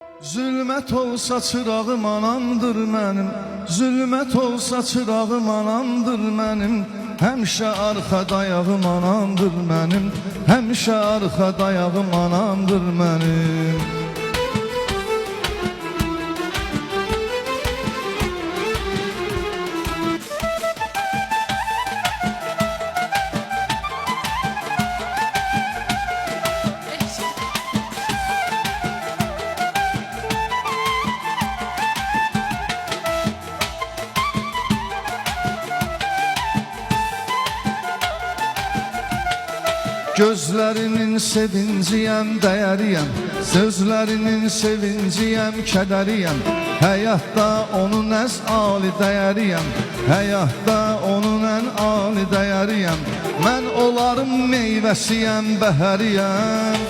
Zülmət olsa çırağım anamdır mənim, zülmət olsa çırağım anamdır mənim, həmişə arxa dayağım anamdır mənim, həmişə arxa dayağım anamdır mənim. Gözlərinin sevinciyəm, dəyəriyəm, sözlərinin sevinciyəm, kədəriyəm. Həyatda onun əz ali dəyəriyəm, həyatda onun ən ali dəyəriyəm. Mən onların meyvəsiyəm, bəhəriyəm.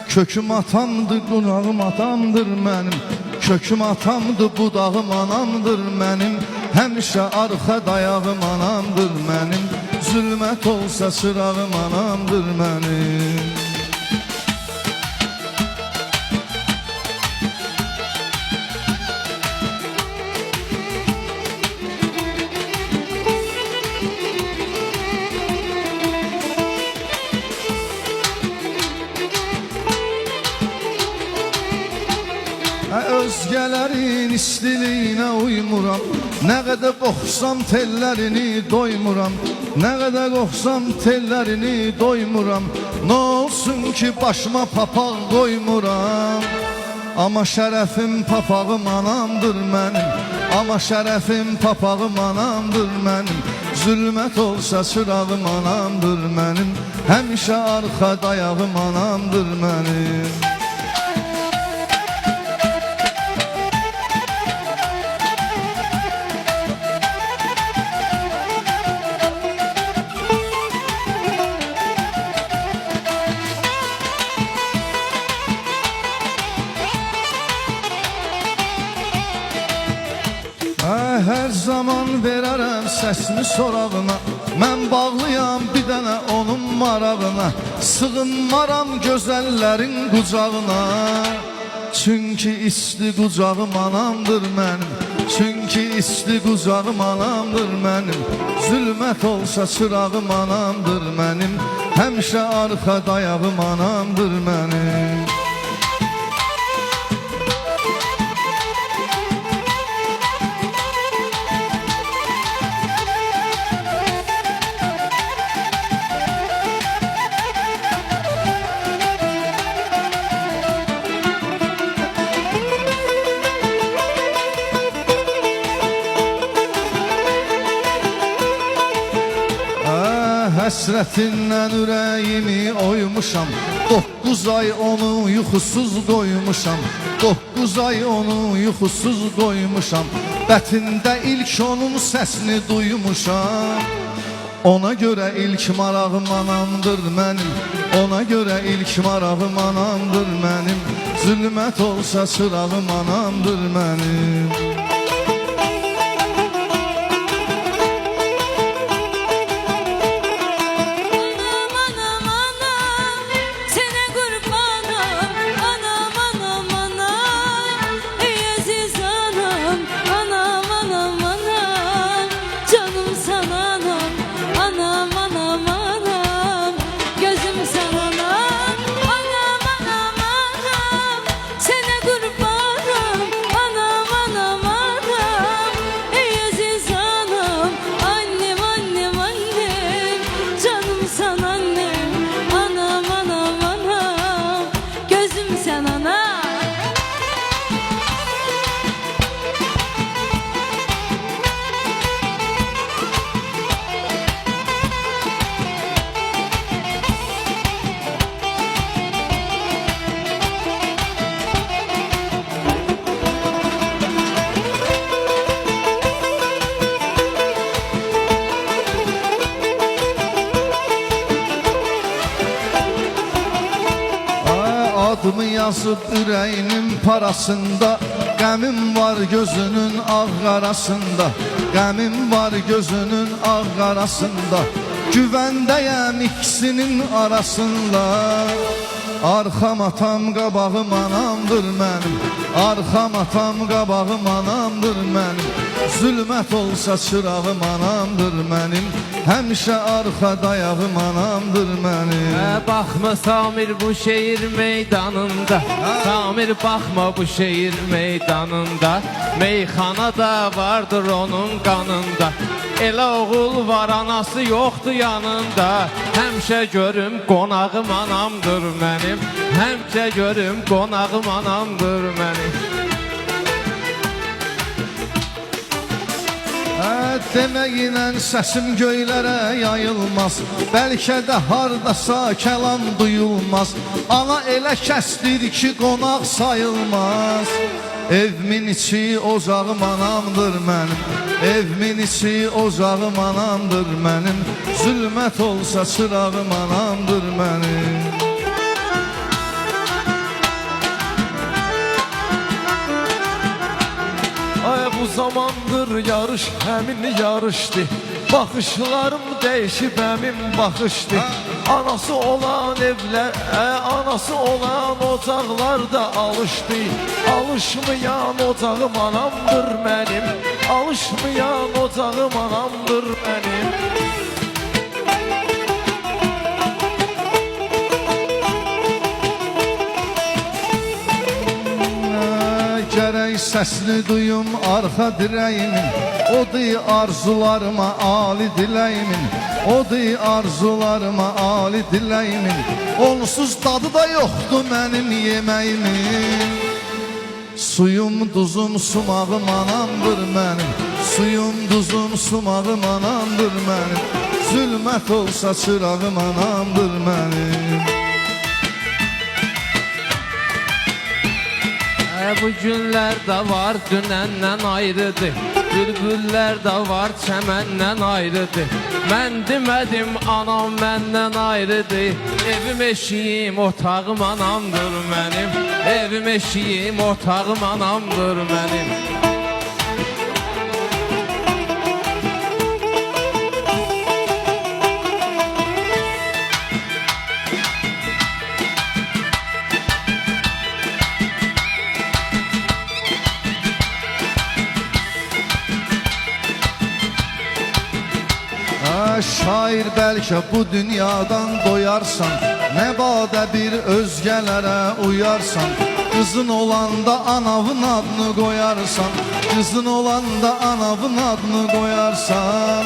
Köküm atamdır, qunağım atamdır mənim, köküm atamdır, budağım anamdır mənim, həmişə arxa dayağım anamdır mənim. Zülmət olsa çırağım anamdır mənim. Özgələrin istiliyinə uymuram, nə qədər qoxsam tellərini doymuram, nə qədər qoxsam tellərini doymuram. Nə olsun ki başıma papaq qoymuram, amma şərəfim papağım anamdır mənim, amma şərəfim papağım anamdır mənim. Zülmət olsa çırağım anamdır mənim, həmişə arxa dayağım anamdır mənim. Hər zaman verərəm səsini sorağına, mən bağlıyam bir dənə onun marağına, sığınmaram gözəllərin qucağına. Çünki isti qucağım anamdır mənim, çünki isti qucağım anamdır mənim. Zülmət olsa çırağım anamdır mənim, həmişə arxa dayağım anamdır mənim. Həsrətindən ürəyimi oymuşam, 9 ay onu yuxusuz qoymuşam, 9 ay onu yuxusuz qoymuşam. Bətində ilk onun səsini duymuşam, ona görə ilk marağım anamdır mənim, ona görə ilk marağım anamdır mənim. Zülmət olsa çırağım anamdır mənim. Adımı yazıb ürəyinin parasında, qəmim var gözünün ağ qarasında, qəmim var gözünün ağ qarasında. Güvəndəyəm ikisinin arasında, Arxam atam qabağım anamdır mənim. Arxam atam qabağım anamdır mənim. Zülmət olsa çırağım anamdır mənim. Həmişə arxa dayağım anamdır mənim. Baxma Samir bu şehir meydanında, Samir baxma bu şehir meydanında. Meyxanada vardır onun qanında. Elə oğul var, anası yoxdur yanında. Həmişə görüm qonağım anamdır mənim. Həmişə görüm qonağım anamdır mənim. Deməyinə səsim göylərə yayılmaz. Bəlkə də hardasa kəlam duyulmaz. Ana elə kəsdir ki qonaq sayılmaz. Evimin içi ocağım anamdır mənim. Evimin içi ocağım anamdır mənim. Zülmət olsa çırağım anamdır mənim. Ay bu zamandır yarış həmin yarışdı. Baxışlarım dəyişib həmin baxışdı. Anası olan evlər, anası olan ocaqlarda alışdı. Alışmayan ocağım anamdır mənim. Alışmayan ocağım anamdır mənim. Gərək səsini duyum arxa dirəyimin. Odur arzularıma ali diləyimin. Odur arzularıma ali diləyimin. Onsuz dadı da yoxdur mənim yeməyimin. Suyum duzum sumağım anamdır mənim. Suyum duzum sumağım anamdır mənim. Zülmət olsa çırağım anamdır mənim. Bu günlər də var dünəndən ayrıdır. Bülbüllər də var çəməndən ayrıdır. Mən demədim anam məndən ayrıdır. Evim eşiyim otağım anamdır mənim. Evim eşiyim otağım anamdır mənim. Şair bəlkə bu dünyadan doyarsan. Nə badə bir özgələrə uyarsan. Qızın olanda anavın adını qoyarsan. Qızın olanda anavın adını qoyarsan.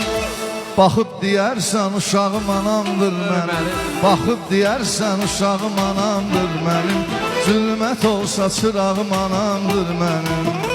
Baxıb deyərsən uşağım anamdır mənim. Baxıb deyərsən uşağım anamdır mənim. Zülmət olsa çırağım anamdır mənim.